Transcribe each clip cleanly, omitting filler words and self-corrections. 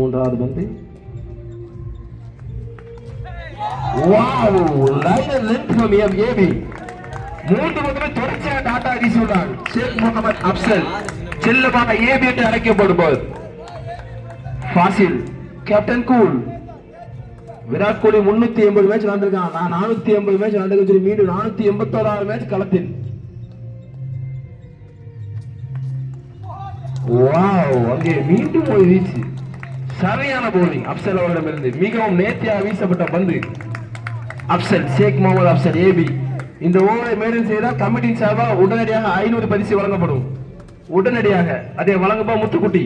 மூன்றாவது பந்து. Wow, liner length from AB. மூன்று பந்துமே தொடர்ச்சியாக டாட்டா அடிச்சுள்ளார் ஷேக் முகமது அப்சல். செல்லமாக ஏபி என்று அழைக்கப்படுவார். Fazil captain cool. Virat Kohli 380 match விளையாண்டிருக்கான். நான் 480 மேட்ச் விளையாண்டு சொல்லி மீண்டும் 481 மேட்ச் களத்தில். வாவ், அங்கே மீண்டும் ஒரு வீச்சு. சரியான போலிங் அப்சல் அவர்களிடமிருந்து. மிகவும் நேர்த்தியாக வீசப்பட்ட பந்து. அப்சல், ஷேக் முகமது அப்சல் ஏபி. இந்த ஓவரை மேலும் செய்தால் கமிட்டியின் சார்பாக உடனடியாக 500 பரிசு வழங்கப்படும். உடனடியாக அதை வழங்கப்பா முத்துக்குட்டி.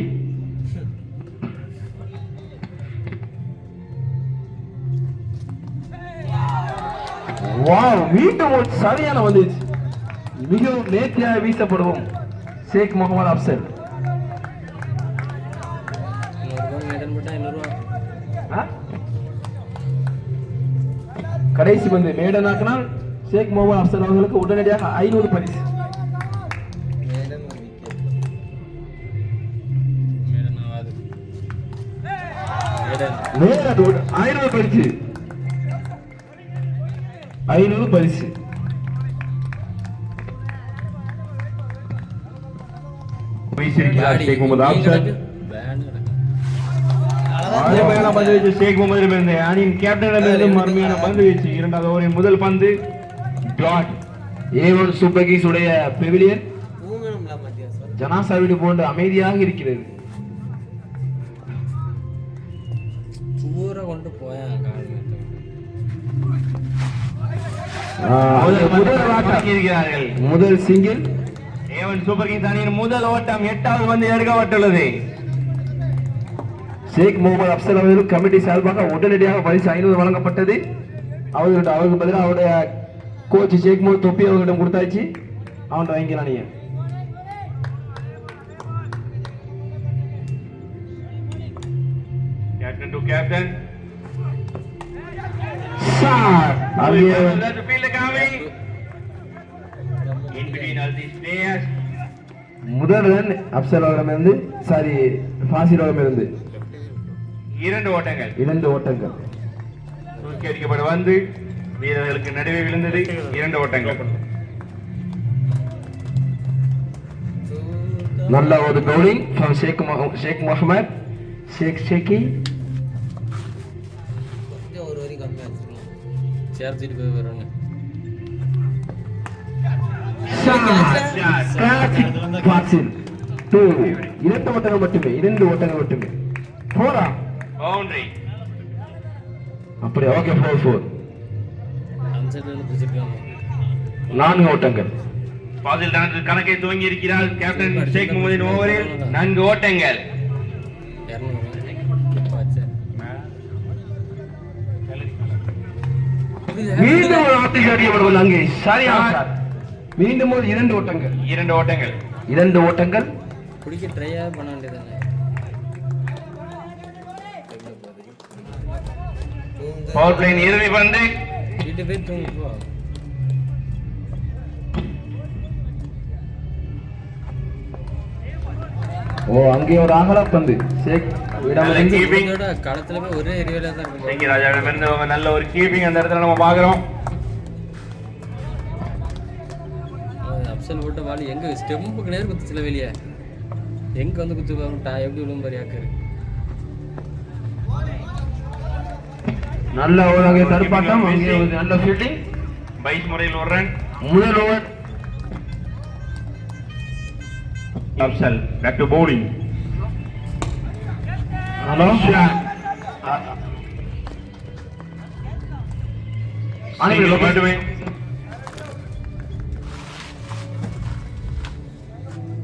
வாவ், மீண்டும் ஒரு சரியான வந்துச்சு. மிகவும் நேர்த்தியாக வீசப்படுவோம் ஷேக் முகமது அப்சல். கடைசி பந்து மேடனாக்கினால் ஷேக் முகமது அப்சல் அவர்களுக்கு உடனடியாக 500 பரிசு. 500 பரிசு. 500 பரிசு. ஷேக் முகமது அப்சல் அருமையான பந்து வீச்சு. ஷேக் முகமது அணியின் கேப்டனிடமிருந்து அருமையான பந்து வீச்சு. இரண்டாவது ஓவரின் முதல் பந்து டாட். A1 சூப்பர் கிங்ஸ் உடைய பெவிலியன் ஜனாசா வீடு போன்று அமைதியாக இருக்கிறது. முதல் சிங்கிள் A1 சூப்பர் கிங்ஸ் அணியின் முதல் ஓட்டம் 8வது பந்து எடுக்கப்பட்டுள்ளது. ஷேக் முகமது அப்சல் அவர்கள் கமிட்டி சார்பாக உடனடியாக பரிசு 500 வழங்கப்பட்டது. அவருக்கு பதிலாக அவருடைய கோச் ஷேக் முகமது தொப்பி அவர்களிடம் கொடுத்தாச்சு. அவன் வாங்கிக்கலாம். நீங்க கேப்டன் டு கேப்டன் சார் முதல் ரன் அப்சல் அவரிடமிருந்து, சாரி ஃபாசில் அவரிடமிருந்து 2 ஓட்டங்கள். 2 ஓட்டங்கள் தூக்கி அடிக்கப்பட வந்து வீரர்களுக்கு நடுவே விழுந்தது. 2 ஓட்டங்கள். நல்ல ஒரு பவுலிங் ஃப்ரம் ஷேக் முகமது ஷேக்கி. ஒரு வரி கம்மியா சேர்த்துட்டு போய் வராங்க. இரண்டு ஓட்டங்கள் மட்டுமே. 2 ஓட்டங்கள் மட்டுமே. போரா பவுண்டரி. அப்படியே ஓகே. 4 4 ஓட்டங்கள். பாதில் தனது கணக்கை துவங்கி இருக்கிறார் கேப்டன் ஷேக் முகமதின் ஓவரில் 4 ஓட்டங்கள். மீண்டும் ஒரு ஆட்டத்தை அடிக்கப்படுவது அங்கே. சரியான மீண்டும் ஒரு 2 ஓட்டங்கள். 2 ஓட்டங்கள். 2 ஓட்டங்கள். குடிக்க ட்ரையா பண்ண வேண்டியதானே. பவர் பிளேன் இறுதி பந்து. வீட்டு போய் தூங்குவா. ஓ, அங்கே ஒரு அகல பந்து. ஷேக் களத்துல போய் ஒரே ஏரியால தான் இருக்கு. ஷேக் ராஜாவிடம் இருந்து நல்ல ஒரு கீப்பிங் அந்த இடத்துல நம்ம பாக்குறோம். அப்சல் போட்ட பால் எங்க ஸ்டெம்புக்கு நேர் குத்துச்சுல வெளியே. எங்க வந்து குத்து பாருடா, எப்படி விழும் பாரு யாக்கரு. நல்ல ஓவராக தடுப்பாட்டம். அங்கே ஒரு நல்ல ஃபீல்டிங். 22 முறையில் ஒரு ரன். முதல் over. Afzal back to bowling. Hello ஆனில லோகடுவே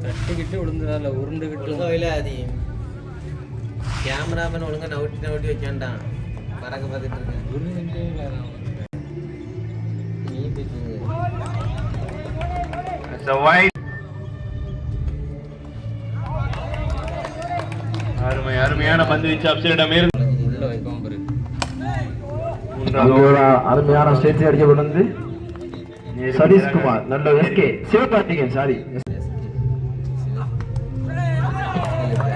தட்டிக்கிட்டு விழுந்துறால உருண்டுகிட்டு விளையாதி. கேமராமேன் ஒழுங்கா நவுட்டி வைக்காண்டான். பறக்க பார்த்துட்டு இருக்கேன். அருமையான பந்து வீச்சு அப்சலிடம் உள்ள வைப்பான் பாரு. அருமையான ஸ்டேஜ் அடிக்கப்பட்டது. சதீஷ்குமார் நல்ல எஸ்கே சிவகார்த்திகேயன் சாரி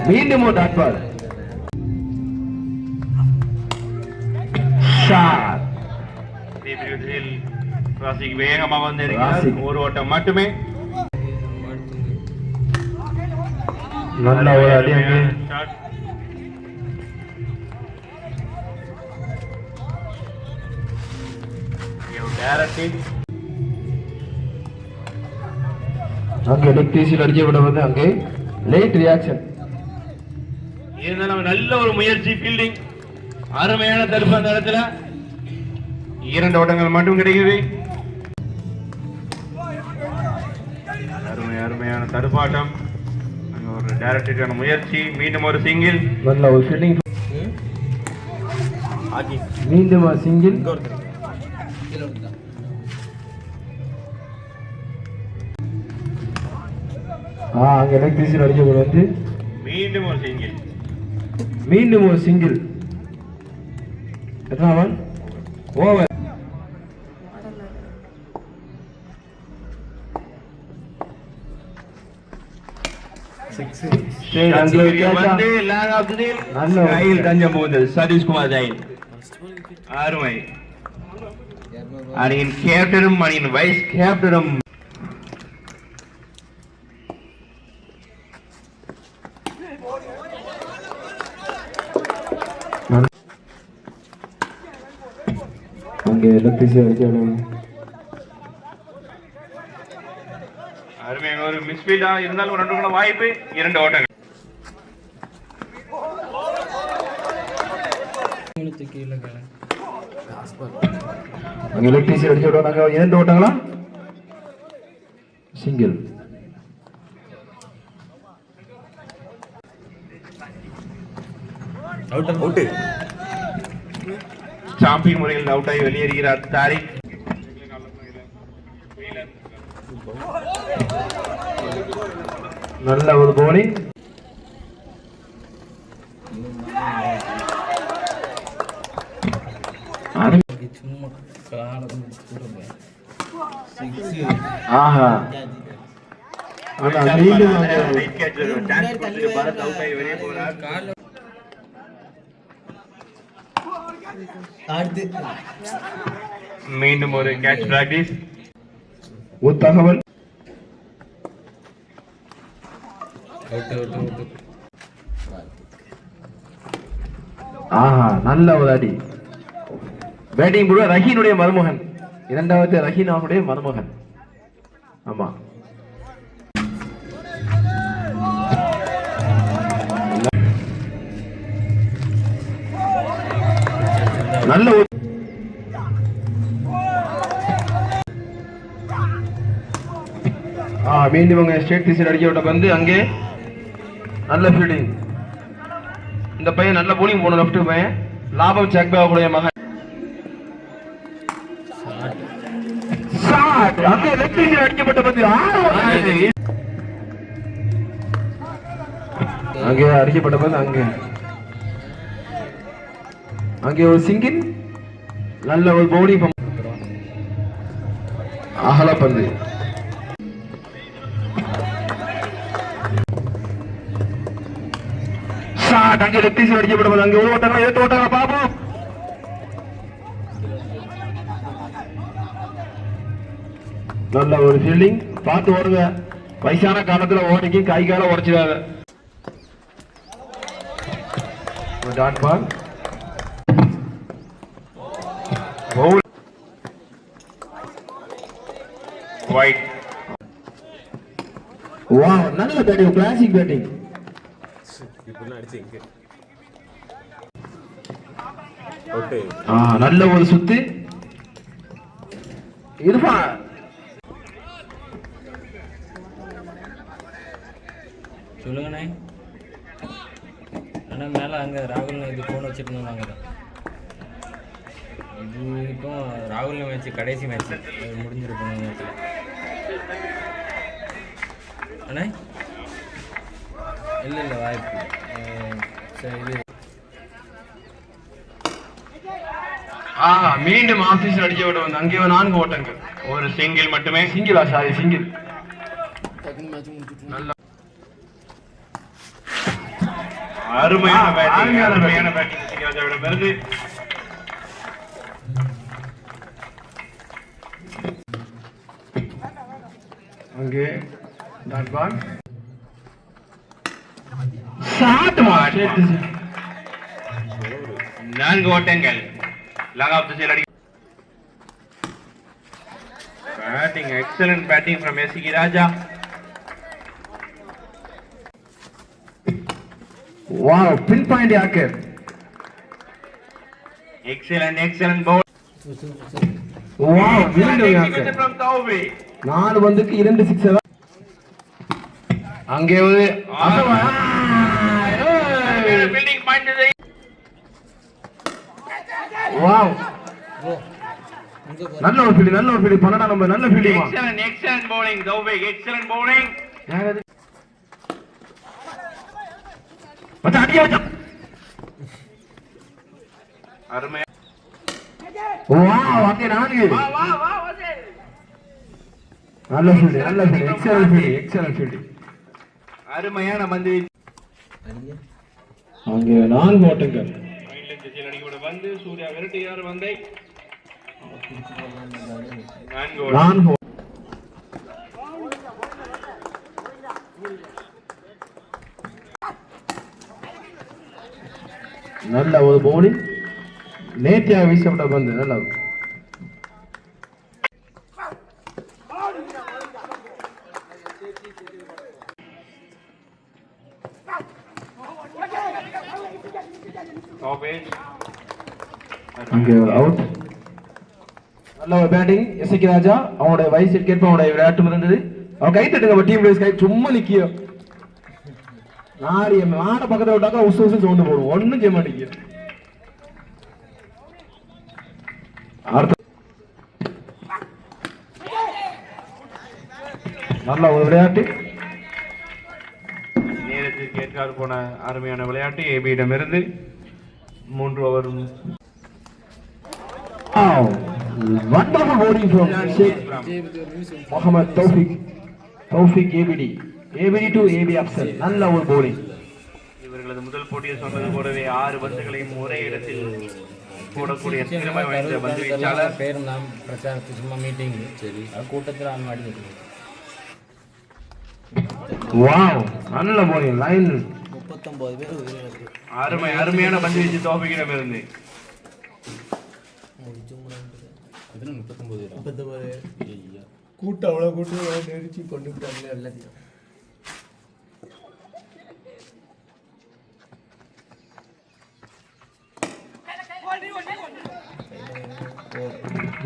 மீண்டும் ஒரு டாட் பால். ஷாட். ராசிக் வேகமாக வந்திருக்கிறார். ராசிக். ஒரு ஓட்டம் மட்டுமே. நல்ல ஒரு அடி அங்கே. ஷாட். டைரக்ட் அங்கே எலக்ட்ரிசிட்டி அடிச்சு விட வந்து அங்கே லேட் ரியாக்ஷன். இருந்தாலும் நல்ல ஒரு முயற்சி, ஃபீல்டிங் அருமையான தடுப்பு. அந்த இடத்துல 2 ஓட்டங்கள் மட்டும் கிடைக்குது. அருமையான தடுப்பாட்டம். அங்க ஒரு டைரக்டான முயற்சி. மீண்டும் ஒரு சிங்கிள். நல்ல ஒரு ஃபீல்டிங். மீண்டும் ஒரு சிங்கிள். அங்க எலக்ட்ரிசிட்டி அடிச்சு விட வந்து மீண்டும் ஒரு சிங்கிள். மீண்டும் ஒரு சிங்கிள். எத்தனாவன் ஓவர். வந்து லேண்ட் ஆஃப் தி நல்ல கையில் தஞ்சம் புகுந்தது சதீஷ்குமார் ஜெயின். அருமை. அணியின் கேப்டனும் அணியின் வைஸ் கேப்டனும் அங்கே எலக்ட்ரிசிட்டி அடிச்சு விட அருமையான ஒரு மிஸ்ஃபீல்டா இருந்தாலும் ஒரு 2 வாய்ப்பு. 2 ஓட்டங்கள். அங்கே எலக்ட்ரிசிட்டி அடிச்சு விடுவாங்க. 2 ஓட்டங்களா சிங்கிள். அவுட். சாம்பியன் முறையில் அவுட் ஆகி வெளியேறுகிறார் தாரிக். நல்ல ஒரு bowling. சும்மா காலம் ஆஹா. ஆனா மீண்டும் பரத் அவுட் ஆகி வெளியே போகிறார். மீண்டும் ஒரு கேட்ச் பிராக்டிஸ். ஒரு தகவல். ஆஹா, நல்ல ஒரு அடி. பேட்டிங் போடுவ ரஹீனுடைய மருமகன். 2வது ரஹீனாவுடைய மருமகன். ஆமா. நல்ல ஒரு மீண்டும் ஸ்டேட் டீச்சர் அடிக்க விட்ட பந்து அங்கே நல்ல ஃபீல்டிங். இந்த பையன் நல்ல போலிங் போன லெஃப்ட் பையன் லாபம் ஜக்பாவுடைய மகன். ஷாட் அங்கே லெஃப்ட் டீச்சர் அடிக்கப்பட்ட பந்து அங்கே அடிக்கப்பட்ட பந்து அங்கே ஒரு சிங்கிள். நல்ல ஒரு பவுலிங். அகல பந்து. ஷாட் அங்கே லெஃப்ட் சைடு அடிக்கப்பட்ட பந்து அங்கே ஒரு ஓட்டங்க 8 ஓட்டங்க பாப்போம். நல்ல ஒரு ஃபீல்டிங். பார்த்து ஓடுங்க. வயசான காலத்துல ஓடிக்கு கை கால உடைச்சிடாத. Dot ball. Bowl wide. Wow, நல்ல பேட்டிங், கிளாசிக் பேட்டிங். நல்ல ஒரு சுத்து. இர்ஃபான் சொல்லுங்கண்ணே. ஆனால் மேலே அங்கே ராகுல் இது ஃபோன் வச்சுட்டு வாங்க. இது இப்போ ராகுல் மேட்ச் கடைசி மேட்ச் முடிஞ்சிருக்கும் மேட்ச்சில். அண்ணே இல்லை வாய்ப்பு. சரி இது மீண்டும் ஆபீஸ் அடிக்க விட வந்து அங்கே 4 ஓட்டங்கள். ஒரு சிங்கிள் மட்டுமே. சிங்கிளா? Sorry, single. நல்ல அருமையான பேட்டிங். அருமையான பேட்டிங் சிங்கராஜாவிடம் இருந்து. அங்கே டாட் பால் ஷாட் மாட் 4 ஓட்டங்கள். லாங் ஆஃப் தி சைடு அடி. பேட்டிங் எக்ஸலென்ட் பேட்டிங் ஃப்ரம் எஸ்கி Raja. Wow pinpoint yorker. Excellent bowl wow மீண்டும் யாக்கர். from Tawfiq. 4 பந்துக்கு 2 சிக்ஸர். அங்கே ஒரு ஃபீல்டிங் பாயிண்ட் இது. வாவ் ப்ரோ இங்க பாரு. நல்ல ஒரு ஃபீல்டிங் 12 நம்பர் நல்ல fielding. Excellent bowling Tawfiq. Excellent bowling. யாரது மச்சான் அடியா மச்சான். அருமை. வாவ் அங்கே 4. வா வசேல். நல்ல ஃபீல்டிங் எக்ஸலென்ட் ஃபீல்டிங். அருமையான பந்து வீச்சு. அங்கே 4 ஓட்டங்கள். ஃபைனல் திசையில் அடிக்கப்பட்ட பந்து சூர்யா விரட்டுகிறார் பந்தை. 4 ஓட்டம். 4 நல்ல ஒரு பவுலிங். நேத்தியாக வீசப்பட்ட பந்து நல்ல Tawfiq. அங்கே அவுட். நல்ல ஒரு பேட்டிங் எஸ்கே ராஜா. அவனுடைய வயசுக்கு ஏற்ப அவனுடைய விளையாட்டு இருந்தது. அவன் கை தட்டுங்க டீம் பிளேஸ் கை சும்மா நிக்கிய நாரி மாட பக்கத்துல விட்டாக்கா உசு சவுண்டு போடும். ஒன்னும் செய்ய மாட்டேங்க. நல்ல ஒரு விளையாட்டு. நேரத்திற்கு ஏற்றாறு போன அருமையான விளையாட்டு ஏபியிடமிருந்து 3 over. Wonderful bowling from Sheikh Mohammad Tawfiq ABD to AB Afzal. நல்ல ஒரு bowling. இவர்களது முதல் போட்டியில் சொன்னது போலவே 6 பந்துகளையும் ஒரே இடத்தில் போடக்கூடிய திறமை வாய்ந்த பந்து வீச்சாளர். பேர் நாம் பிரச்சாரத்து சும்மா மீட்டிங் சரி கூட்டத்தில் ஆன் மாடி நிற்கணும். வாவ் நல்ல bowling லைன். 39 பேர் உயிரிழப்பு. அருமையான பந்து வீச்சு தோப்பிக்கிடம் இருந்து. 39 கூட்டம் அவ்வளோ கூட்டம் நெரிச்சு கொண்டு விட்டாங்க எல்லாத்தையும்.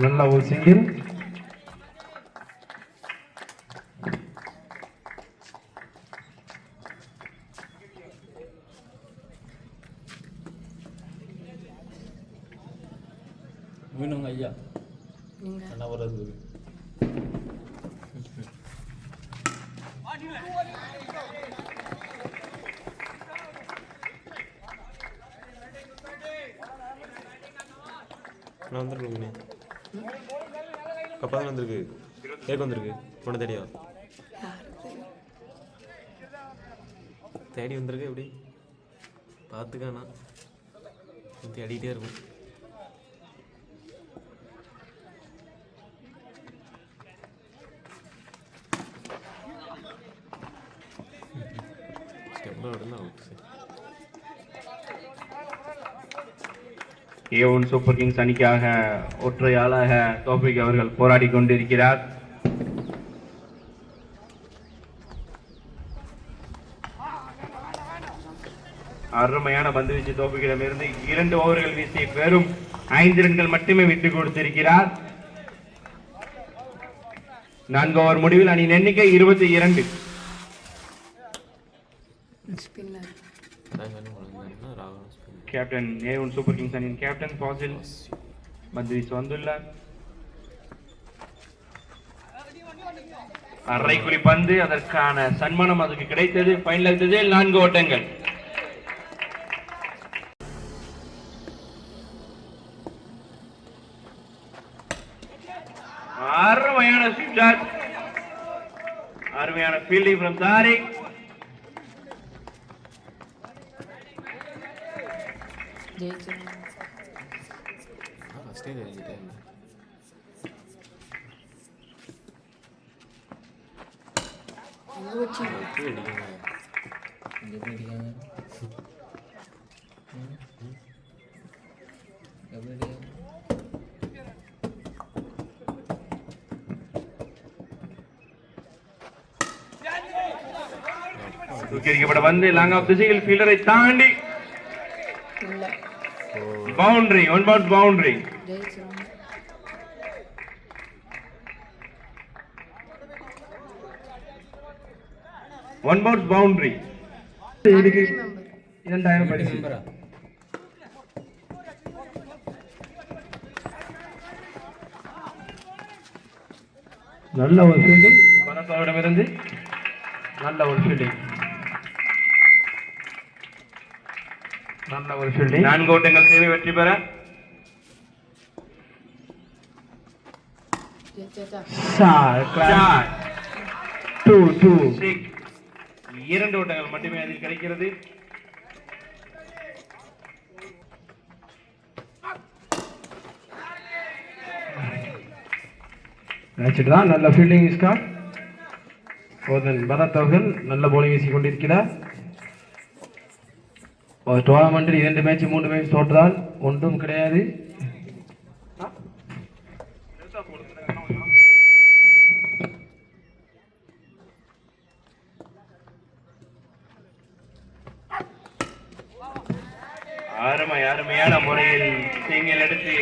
நல்ல ஒரு சிங்கிள். மீனுங்க ஐயா நல்லா வர்றது. நான் வந்துருக்குங்கண்ணே. கப்பா தான் வந்திருக்கு. கேக் வந்திருக்கு. பொண்ணு தேடியா தேடி வந்திருக்கு. எப்படி பார்த்துக்காண்ணா தேடிக்கிட்டே இருக்கும். A1 சூப்பர் கிங்ஸ் அணிக்காக ஒற்றையாளாக தோபிக் அவர்கள் போராடி கொண்டிருக்கிறார். அருமையான பந்து வீச்சு தோபிக்கிடமிருந்து 2 ஓவர்கள் வீசி வெறும் 5 ரன்கள் மட்டுமே விட்டுக் கொடுத்திருக்கிறார். 4 ஓவர் முடிவில் அணியின் எண்ணிக்கை 22. கேப்டன் A1 சூப்பர் கிங்ஸ் அணியின் கேப்டன் ஃபாசில் பந்து வீச்சு வந்துள்ளார். அரைக்குறி பந்து, அதற்கான சன்மானம் அதுக்கு கிடைத்தது. ஃபைனல் திசையில் 4 ஓட்டங்கள். அருமையான ஷாட், அருமையான ஃபீல்டிங் ஃப்ரம் தாரிக். எப்படி அடிக்கணும்? இங்க எப்படி அடிக்காங்க? எப்படி அடிக்காங்க? தூக்கியடிக்கப்பட்ட பந்து லாங் ஆஃப் திசையில் ஃபீல்டரை தாண்டி boundary, one bound boundary. One bound boundary. இதுக்கு 2000 பரிசு. மெம்பரா நல்ல ஒரு ஃபீல்டிங் பரத்தோடமிருந்து, நல்ல ஒரு ஃபீல்டிங், நல்ல ஒரு ஃபீல்டிங். 4 ஓட்டங்கள் தேவை வெற்றி பெற. ஷாட் 2-2. 2 ஓட்டங்கள் மட்டுமே அதில் கிடைக்கிறது. தான் நல்ல ஃபீல்டிங் ஸ்கார். பரத் அவர்கள் நல்ல போலிங் வீசிக் கொண்டிருக்கிறார். ஒரு டோர்னமெண்டில் 2 மேட்ச் 3 மேட்ச் தோற்றால் ஒன்றும் கிடையாது. அருமையான முறையில் சிங்கிள் எடுத்து